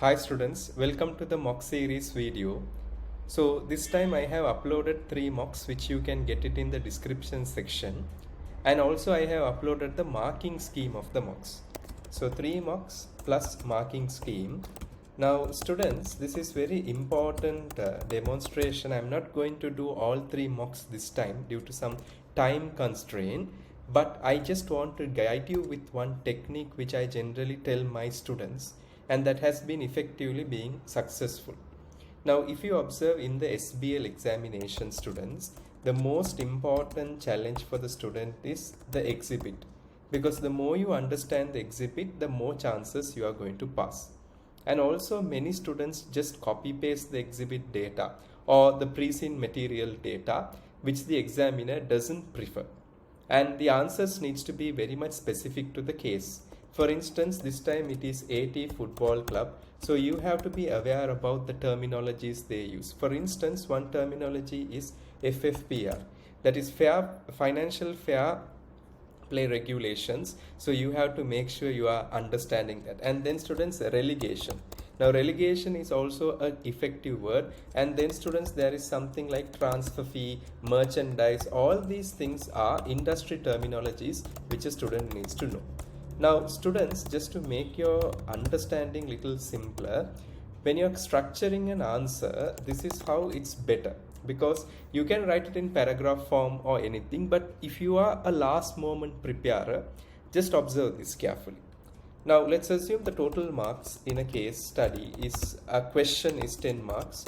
Hi students, welcome to the mock series video. So this time I have uploaded 3 mocks which you can get it in the description section, and also I have uploaded the marking scheme of the mocks. So 3 mocks plus marking scheme. Now students, this is very important demonstration. I am not going to do all 3 mocks this time due to some time constraint, but I just want to guide you with one technique which I generally tell my students, and that has been effectively being successful. Now if you observe in the SBL examination, students, the most important challenge for the student is the exhibit, because the more you understand the exhibit, the more chances you are going to pass. And also many students just copy paste the exhibit data or the pre-seen material data which the examiner doesn't prefer, and the answers needs to be very much specific to the case. For instance, this time it is AT football club, so you have to be aware about the terminologies they use. For instance, one terminology is FFPR, that is financial fair play regulations, so you have to make sure you are understanding that. And then students, relegation. Now relegation is also an effective word, and then students, there is something like transfer fee, merchandise. All these things are industry terminologies which a student needs to know. Now students, just to make your understanding little simpler, when you're structuring an answer, this is how it's better, because you can write it in paragraph form or anything, but if you are a last moment preparer, just observe this carefully. Now let's assume the total marks in a case study is, a question is 10 marks.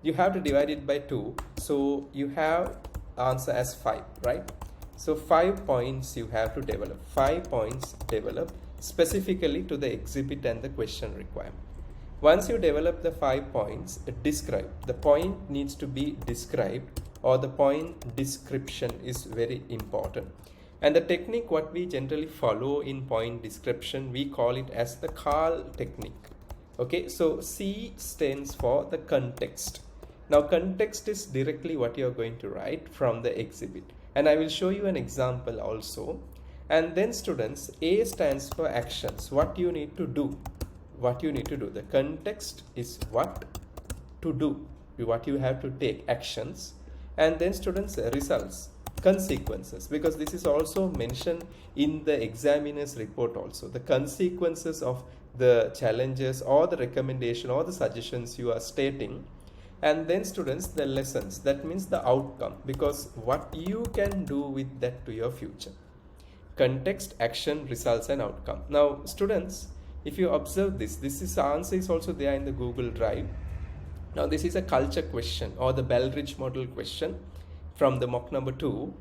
You have to divide it by 2, so you have answer as 5, right? So 5 points you have to develop, 5 points develop specifically to the exhibit and the question requirement. Once you develop the 5 points, describe. The point needs to be described, or the point description is very important. And the technique what we generally follow in point description, we call it as the Carl technique. Okay, so C stands for the context. Now context is directly what you are going to write from the exhibit, and I will show you an example also. And then students, A stands for actions, what you need to do. What you need to do. The context is what to do, what you have to take, actions. And then students, results, consequences, because this is also mentioned in the examiner's report also, the consequences of the challenges or the recommendation or the suggestions you are stating. And then students, the lessons, that means the outcome, because what you can do with that to your future. Context, action, results and outcome. Now students, if you observe this is answer is also there in the Google Drive. Now this is a culture question, or the Bellridge model question from the mock number 2.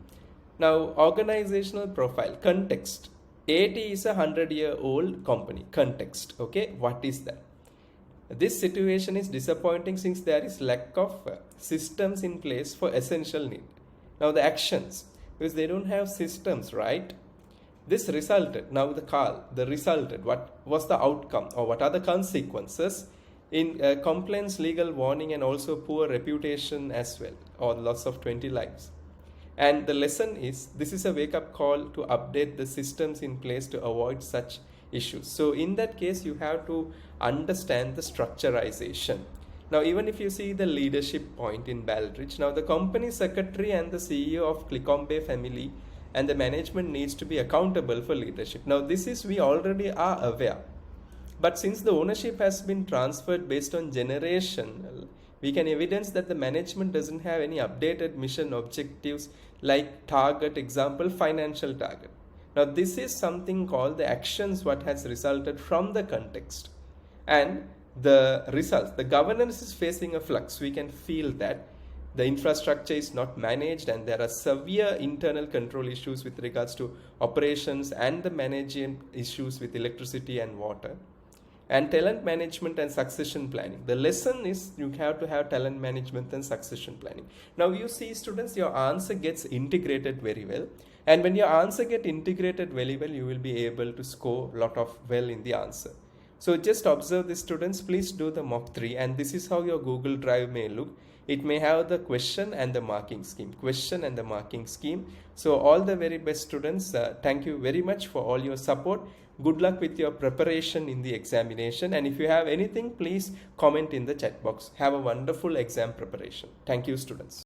Now organizational profile, context. AT is a 100-year-old company. Context, okay, what is that? This situation is disappointing since there is lack of systems in place for essential need. Now the actions, because they don't have systems, right? This resulted, now the resulted, what was the outcome, or what are the consequences in complaints, legal warning, and also poor reputation as well, or loss of 20 lives. And the lesson is, this is a wake-up call to update the systems in place to avoid such issues. So in that case, you have to understand the structurization. Now even if you see the leadership point in Baldrige, now the company secretary and the CEO of Clicombe family and the management needs to be accountable for leadership. Now this is, we already are aware, but since the ownership has been transferred based on generation, we can evidence that the management doesn't have any updated mission objectives like target, example financial target. Now this is something called the actions what has resulted from the context. And the results, the governance is facing a flux. We can feel that the infrastructure is not managed, and there are severe internal control issues with regards to operations and the management issues with electricity and water. And talent management and succession planning. The lesson is, you have to have talent management and succession planning. Now you see students, your answer gets integrated very well. And when your answer gets integrated very well, you will be able to score a lot of well in the answer. So just observe the students, please do the mock 3, and this is how your Google Drive may look. It may have the question and the marking scheme, question and the marking scheme. So all the very best students, thank you very much for all your support. Good luck with your preparation in the examination, and if you have anything, please comment in the chat box. Have a wonderful exam preparation. Thank you, students.